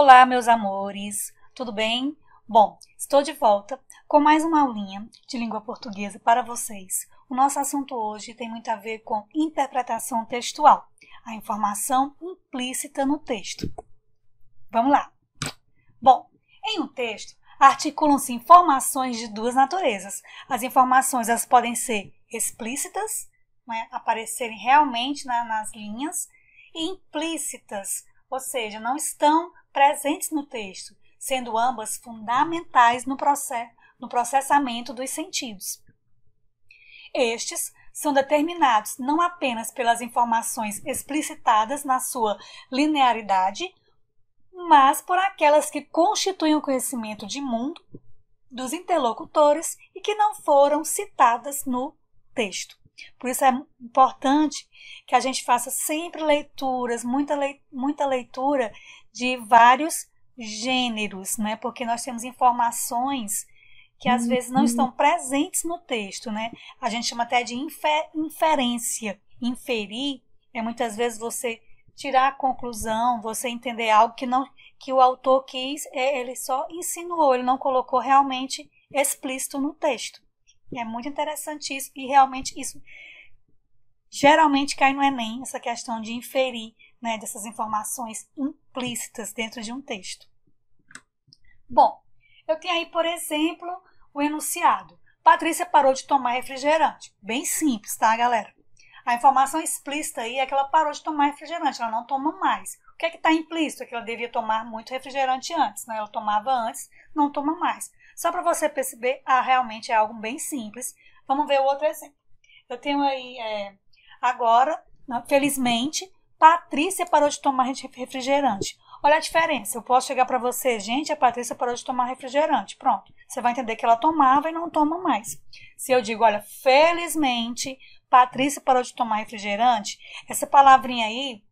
Olá, meus amores, tudo bem? Bom, estou de volta com mais uma aulinha de língua portuguesa para vocês. O nosso assunto hoje tem muito a ver com interpretação textual, a informação implícita no texto. Vamos lá! Bom, em um texto, articulam-se informações de duas naturezas. As informações elas podem ser explícitas, né, aparecerem realmente nas linhas, e implícitas, ou seja, não estão presentes no texto, sendo ambas fundamentais no processamento dos sentidos. Estes são determinados não apenas pelas informações explicitadas na sua linearidade, mas por aquelas que constituem o conhecimento de mundo dos interlocutores e que não foram citadas no texto. Por isso é importante que a gente faça sempre leituras, muita leitura de vários gêneros, né? Porque nós temos informações que às vezes não estão presentes no texto, né? A gente chama até de inferência. Inferir é muitas vezes você tirar a conclusão, você entender algo que o autor quis, ele só insinuou, ele não colocou realmente explícito no texto. É muito interessante isso, e realmente isso geralmente cai no Enem, essa questão de inferir, né, dessas informações implícitas dentro de um texto. Bom, eu tenho aí, por exemplo, o enunciado. Patrícia parou de tomar refrigerante. Bem simples, tá, galera? A informação explícita aí é que ela parou de tomar refrigerante, ela não toma mais. O que é que está implícito? É que ela devia tomar muito refrigerante antes, né? Ela tomava antes, não toma mais. Só para você perceber, realmente é algo bem simples. Vamos ver o outro exemplo. Eu tenho aí, agora, felizmente, Patrícia parou de tomar refrigerante. Olha a diferença. Eu posso chegar para você, gente, a Patrícia parou de tomar refrigerante. Pronto. Você vai entender que ela tomava e não toma mais. Se eu digo, olha, felizmente, Patrícia parou de tomar refrigerante, essa palavrinha aí,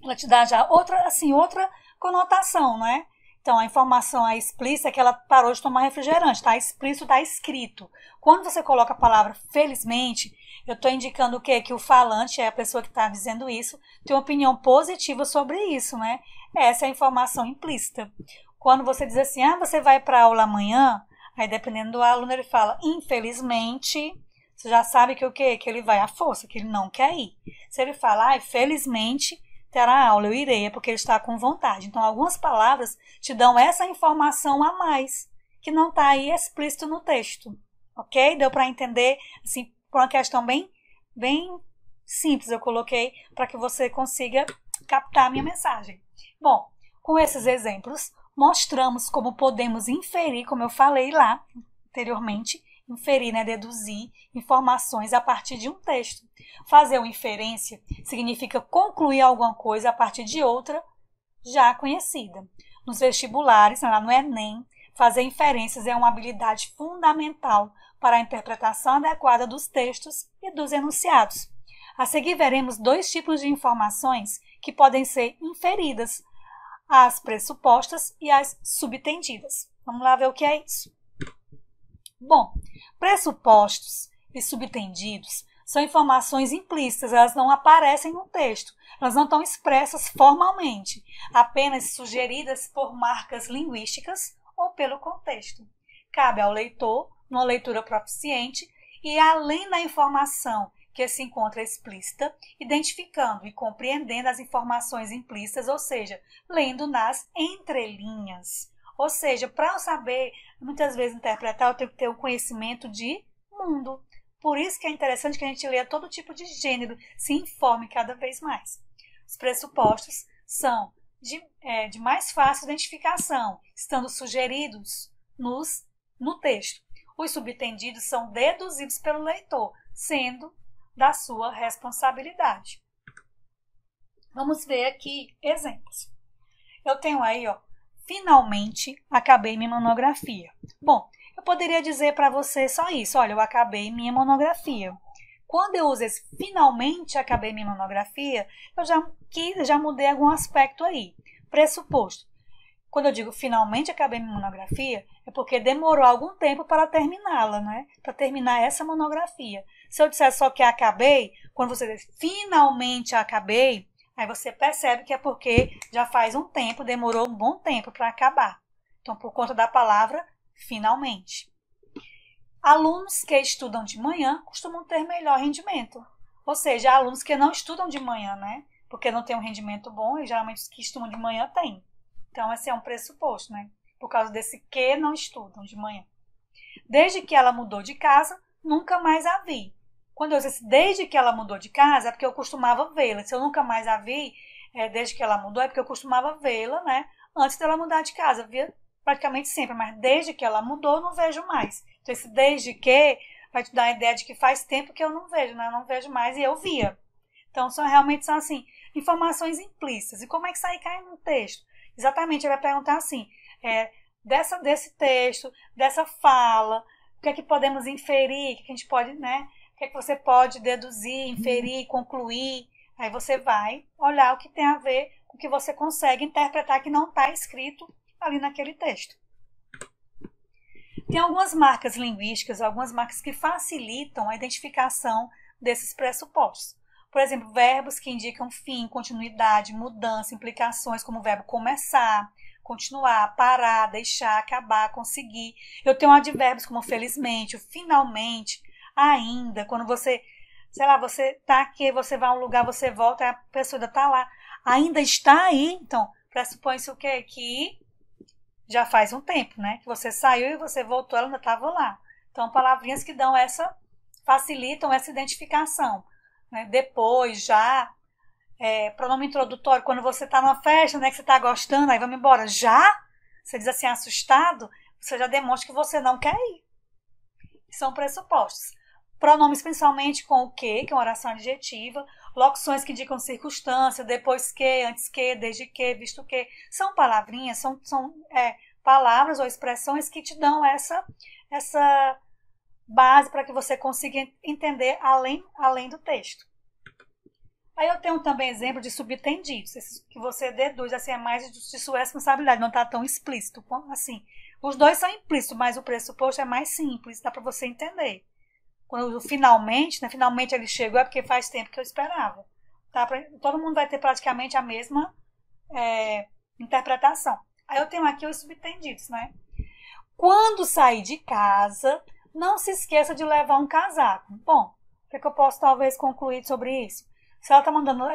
ela te dá já outra conotação, né? Então, a informação explícita é que ela parou de tomar refrigerante. Está explícito, está escrito. Quando você coloca a palavra felizmente, eu estou indicando o quê? Que o falante, a pessoa que está dizendo isso, tem uma opinião positiva sobre isso, né? Essa é a informação implícita. Quando você diz assim, você vai para a aula amanhã, aí dependendo do aluno, ele fala, infelizmente, você já sabe que o quê? Que ele vai à força, que ele não quer ir. Se ele fala, felizmente, terá aula, eu irei, é porque ele está com vontade. Então, algumas palavras te dão essa informação a mais, que não está aí explícito no texto, ok? Deu para entender, assim, por uma questão bem simples, eu coloquei para que você consiga captar a minha mensagem. Bom, com esses exemplos, mostramos como podemos inferir, como eu falei lá anteriormente, inferir, né, deduzir informações a partir de um texto. Fazer uma inferência significa concluir alguma coisa a partir de outra já conhecida. Nos vestibulares, lá no Enem, fazer inferências é uma habilidade fundamental para a interpretação adequada dos textos e dos enunciados. A seguir veremos dois tipos de informações que podem ser inferidas, as pressupostas e as subtendidas. Vamos lá ver o que é isso. Bom, pressupostos e subtendidos são informações implícitas, elas não aparecem no texto, elas não estão expressas formalmente, apenas sugeridas por marcas linguísticas ou pelo contexto. Cabe ao leitor, numa leitura proficiente, e além da informação que se encontra explícita, identificando e compreendendo as informações implícitas, ou seja, lendo nas entrelinhas. Ou seja, para eu saber, muitas vezes, interpretar, eu tenho que ter um conhecimento de mundo. Por isso que é interessante que a gente leia todo tipo de gênero, se informe cada vez mais. Os pressupostos são de mais fácil identificação, estando sugeridos no texto. Os subtendidos são deduzidos pelo leitor, sendo da sua responsabilidade. Vamos ver aqui exemplos. Eu tenho aí, finalmente acabei minha monografia. Bom, eu poderia dizer para você só isso, olha, eu acabei minha monografia. Quando eu uso esse finalmente acabei minha monografia, eu já mudei algum aspecto aí. Pressuposto. Quando eu digo finalmente acabei minha monografia, é porque demorou algum tempo para terminá-la, né? Para terminar essa monografia. Se eu disser só que acabei, quando você diz finalmente acabei, Aí você percebe que é porque já faz um tempo, demorou um bom tempo para acabar. Então, por conta da palavra finalmente. Alunos que estudam de manhã costumam ter melhor rendimento. Ou seja, alunos que não estudam de manhã, né? Porque não tem um rendimento bom, e geralmente os que estudam de manhã têm. Então, esse é um pressuposto, né? Por causa desse que não estudam de manhã. Desde que ela mudou de casa, nunca mais a vi. Quando eu disse desde que ela mudou de casa, é porque eu costumava vê-la. Se eu nunca mais a vi, desde que ela mudou, é porque eu costumava vê-la, né? Antes dela mudar de casa. Eu via praticamente sempre, mas desde que ela mudou, eu não vejo mais. Então, esse desde que vai te dar a ideia de que faz tempo que eu não vejo, né? Eu não vejo mais e eu via. Então, realmente são, assim, informações implícitas. E como é que isso aí cai no texto? Exatamente, ele vai perguntar assim, desse texto, dessa fala, o que é que podemos inferir, o que a gente pode, né? O que é que você pode deduzir, inferir, concluir. Aí você vai olhar o que tem a ver com o que você consegue interpretar que não está escrito ali naquele texto. Tem algumas marcas linguísticas, algumas marcas que facilitam a identificação desses pressupostos. Por exemplo, verbos que indicam fim, continuidade, mudança, implicações, como o verbo começar, continuar, parar, deixar, acabar, conseguir. Eu tenho advérbios como felizmente, finalmente, ainda. Quando você, sei lá, você está aqui, você vai a um lugar, você volta, a pessoa ainda está lá. Ainda está aí, então, pressupõe-se o quê? Que já faz um tempo, né? Que você saiu e você voltou, ela ainda estava lá. Então, palavrinhas que dão facilitam essa identificação. Né? Depois, já, pronome introdutório, quando você está numa festa, né, que você está gostando, aí vamos embora. Já? Você diz assim, assustado, você já demonstra que você não quer ir. São pressupostos. Pronomes principalmente com o que é uma oração adjetiva, locuções que indicam circunstância, depois que, antes que, desde que, visto que. São palavrinhas, são palavras ou expressões que te dão essa base para que você consiga entender além do texto. Aí eu tenho também exemplo de subtendidos, que você deduz, assim, é mais de sua responsabilidade, não está tão explícito. Assim, os dois são implícitos, mas o pressuposto é mais simples, dá para você entender. Quando finalmente, né, finalmente ele chegou, é porque faz tempo que eu esperava. Tá? Todo mundo vai ter praticamente a mesma interpretação. Aí eu tenho aqui os subtendidos, né? Quando sair de casa, não se esqueça de levar um casaco. Bom, o que eu posso talvez concluir sobre isso? Se ela está mandando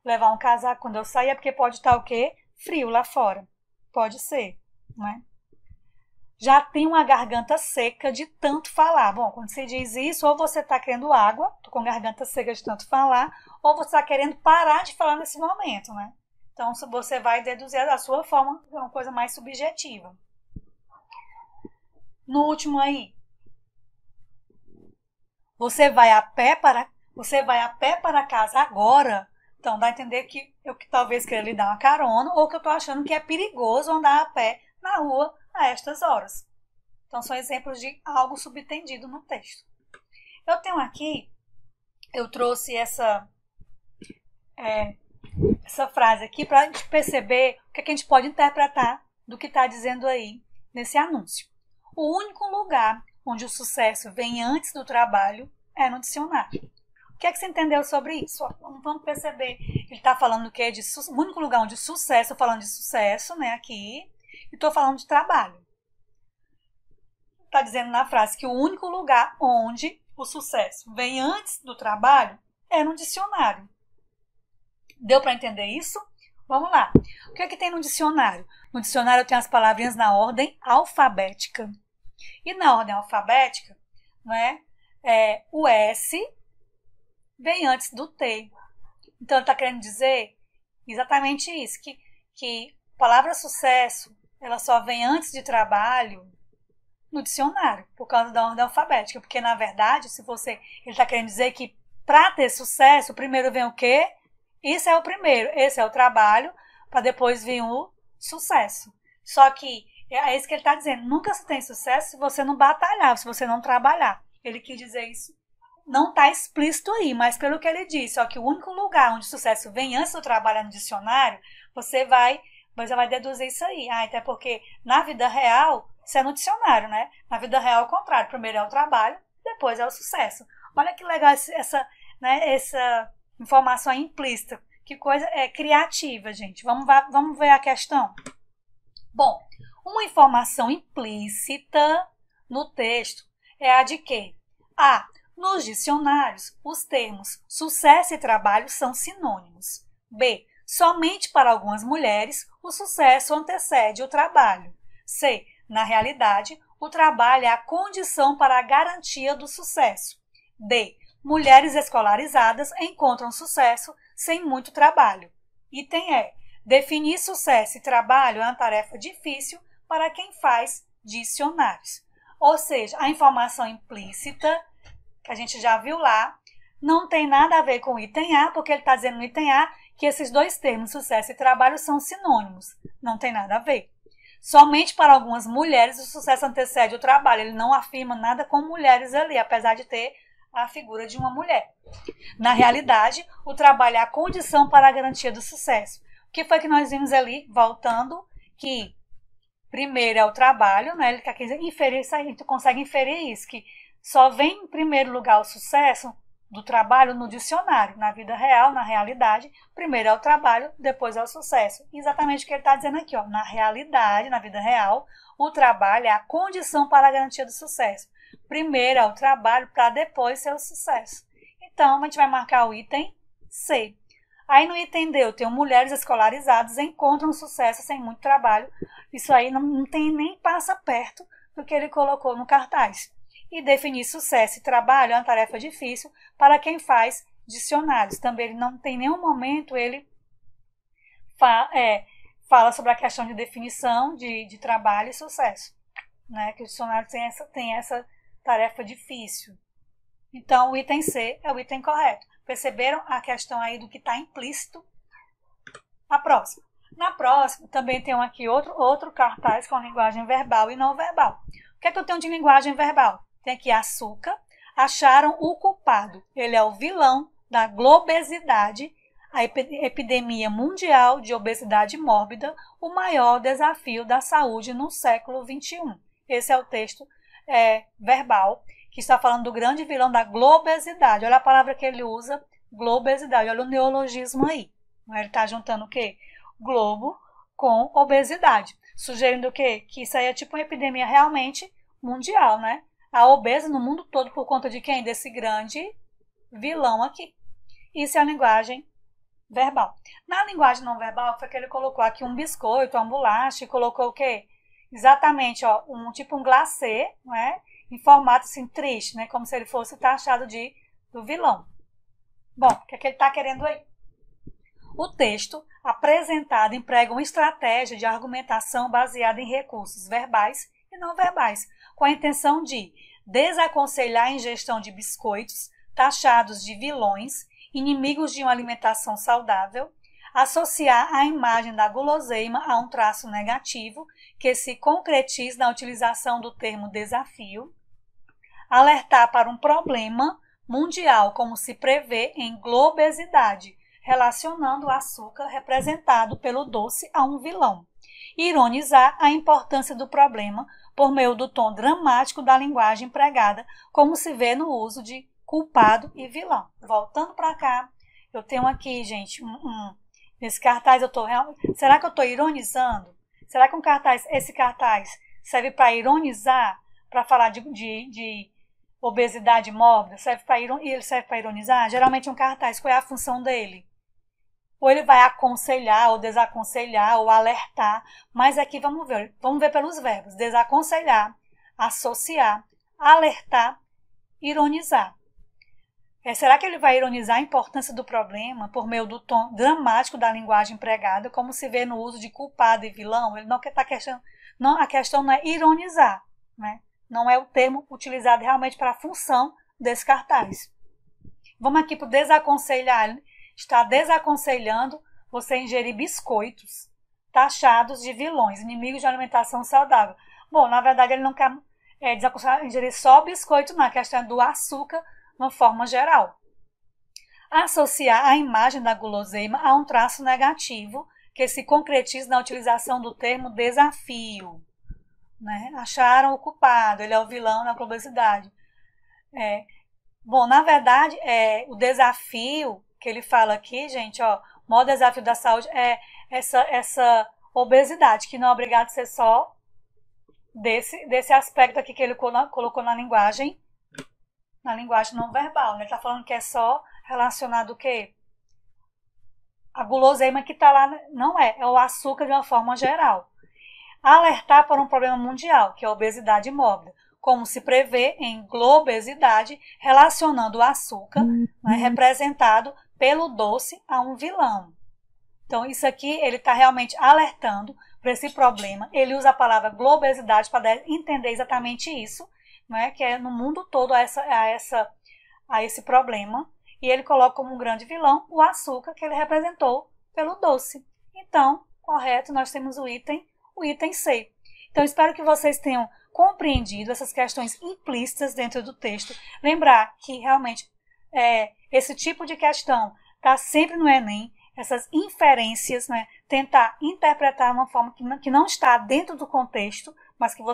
levar um casaco quando eu sair, é porque pode estar o quê? Frio lá fora. Pode ser, né? Já tem uma garganta seca de tanto falar. Bom, quando você diz isso, ou você está querendo água, estou com garganta seca de tanto falar, ou você está querendo parar de falar nesse momento, né? Então, você vai deduzir da sua forma, é uma coisa mais subjetiva. No último aí, você vai a pé para casa agora. Então, dá a entender que eu talvez queira lhe dar uma carona, ou que eu estou achando que é perigoso andar a pé na rua a estas horas. Então, são exemplos de algo subtendido no texto. Eu tenho aqui, eu trouxe essa frase aqui para a gente perceber o que a gente pode interpretar do que está dizendo aí nesse anúncio. O único lugar onde o sucesso vem antes do trabalho é no dicionário. O que é que você entendeu sobre isso? Vamos perceber. Ele está falando que é o único lugar onde o sucesso, estou falando de sucesso, né, aqui, e estou falando de trabalho. Está dizendo na frase que o único lugar onde o sucesso vem antes do trabalho é no dicionário. Deu para entender isso? Vamos lá. O que é que tem no dicionário? No dicionário tem as palavrinhas na ordem alfabética. E na ordem alfabética, né, o S vem antes do T. Então, ele está querendo dizer exatamente isso, que a palavra sucesso ela só vem antes de trabalho no dicionário, por causa da ordem alfabética. Porque, na verdade, ele está querendo dizer que para ter sucesso, primeiro vem o quê? Isso é o primeiro, esse é o trabalho, para depois vir o sucesso. Só que é isso que ele está dizendo, nunca se tem sucesso se você não batalhar, se você não trabalhar. Ele quis dizer isso. Não está explícito aí, mas pelo que ele disse, ó, que o único lugar onde o sucesso vem antes do trabalho é no dicionário, você vai deduzir isso aí. Até porque na vida real, isso é no dicionário, né? Na vida real é o contrário, primeiro é o trabalho, depois é o sucesso. Olha que legal essa informação implícita Que coisa criativa, gente. Vamos ver a questão? Bom, uma informação implícita no texto é a de que nos dicionários, os termos sucesso e trabalho são sinônimos. B. Somente para algumas mulheres, o sucesso antecede o trabalho. C. Na realidade, o trabalho é a condição para a garantia do sucesso. D. Mulheres escolarizadas encontram sucesso sem muito trabalho. Item E. Definir sucesso e trabalho é uma tarefa difícil para quem faz dicionários. Ou seja, a informação implícita, que a gente já viu lá, não tem nada a ver com o item A, porque ele está dizendo no item A que esses dois termos, sucesso e trabalho, são sinônimos. Não tem nada a ver. Somente para algumas mulheres o sucesso antecede o trabalho. Ele não afirma nada com mulheres ali, apesar de ter a figura de uma mulher. Na realidade, o trabalho é a condição para a garantia do sucesso. O que foi que nós vimos ali, voltando, que primeiro é o trabalho, né? Ele quer inferir isso, a gente consegue inferir isso, que só vem em primeiro lugar o sucesso do trabalho no dicionário, na vida real, na realidade. Primeiro é o trabalho, depois é o sucesso. Exatamente o que ele está dizendo aqui, ó. Na realidade, na vida real, o trabalho é a condição para a garantia do sucesso. Primeiro é o trabalho para depois ser o sucesso. Então, a gente vai marcar o item C. Aí no item D, eu tenho mulheres escolarizadas encontram sucesso sem muito trabalho. Isso aí não tem nem passa perto do que ele colocou no cartaz. E definir sucesso e trabalho é uma tarefa difícil para quem faz dicionários. Também ele não tem nenhum momento, ele fala sobre a questão de definição de trabalho e sucesso. Né? Que o dicionário tem essa tarefa difícil. Então, o item C é o item correto. Perceberam a questão aí do que está implícito? A próxima. Na próxima, também tem aqui outro cartaz com linguagem verbal e não verbal. O que é que eu tenho de linguagem verbal? Tem aqui açúcar. Acharam o culpado. Ele é o vilão da globesidade, a epidemia mundial de obesidade mórbida, o maior desafio da saúde no século XXI. Esse é o texto verbal, que está falando do grande vilão da globesidade. Olha a palavra que ele usa, globesidade. Olha o neologismo aí. Ele está juntando o quê? Globo com obesidade. Sugerindo o quê? Que isso aí é tipo uma epidemia realmente mundial, né? A obesa no mundo todo por conta de quem? Desse grande vilão aqui. Isso é a linguagem verbal. Na linguagem não verbal, foi que ele colocou aqui um biscoito, uma bolacha, e colocou o quê? Exatamente, ó, um glacê, não é? Em formato assim, triste, né? Como se ele fosse taxado do vilão. Bom, o que é que ele está querendo aí? O texto apresentado emprega uma estratégia de argumentação baseada em recursos verbais e não verbais, com a intenção de desaconselhar a ingestão de biscoitos taxados de vilões, inimigos de uma alimentação saudável, associar a imagem da guloseima a um traço negativo que se concretiza na utilização do termo desafio, alertar para um problema mundial como se prevê em globesidade, relacionando o açúcar representado pelo doce a um vilão, ironizar a importância do problema por meio do tom dramático da linguagem empregada, como se vê no uso de culpado e vilão. Voltando para cá, eu tenho aqui, gente, nesse cartaz eu estou realmente... Será que eu estou ironizando? Será que esse cartaz serve para ironizar, para falar de obesidade mórbida? Ele serve para ironizar? Geralmente um cartaz, qual é a função dele? Ou ele vai aconselhar, ou desaconselhar, ou alertar. Mas aqui vamos ver pelos verbos. Desaconselhar, associar, alertar, ironizar. Será que ele vai ironizar a importância do problema por meio do tom dramático da linguagem empregada, como se vê no uso de culpado e vilão? Ele não está questionando. Não, a questão não é ironizar, né? Não é o termo utilizado realmente para a função desse cartaz. Vamos aqui para o desaconselhar. Ele está desaconselhando você ingerir biscoitos taxados de vilões, inimigos de alimentação saudável. Bom, na verdade ele não quer desaconselhar ingerir só biscoito, não. A questão é do açúcar, de uma forma geral. Associar a imagem da guloseima a um traço negativo que se concretiza na utilização do termo desafio. Né? Acharam o culpado, ele é o vilão da obesidade. Bom, na verdade, o desafio que ele fala aqui, gente, ó, O maior desafio da saúde é essa obesidade, que não é obrigado a ser só desse aspecto aqui que ele colocou na linguagem não verbal, né? Ele está falando que é só relacionado o quê? A guloseima que está lá, não é o açúcar de uma forma geral. Alertar para um problema mundial, que é a obesidade mórbida, como se prevê em globesidade, relacionando o açúcar, né, representado pelo doce, a um vilão. Então, isso aqui, ele está realmente alertando para esse problema. Ele usa a palavra globesidade para entender exatamente isso, né, que é no mundo todo a esse problema. E ele coloca como um grande vilão o açúcar, que ele representou pelo doce. Então, correto, nós temos o item C. Então, espero que vocês tenham compreendido essas questões implícitas dentro do texto. Lembrar que, realmente, esse tipo de questão está sempre no Enem, essas inferências, né? Tentar interpretar de uma forma que não está dentro do contexto, mas que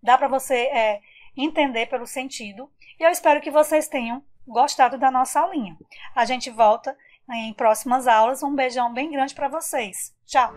dá para você entender pelo sentido. E eu espero que vocês tenham gostado da nossa aulinha. A gente volta em próximas aulas. Um beijão bem grande para vocês. Tchau!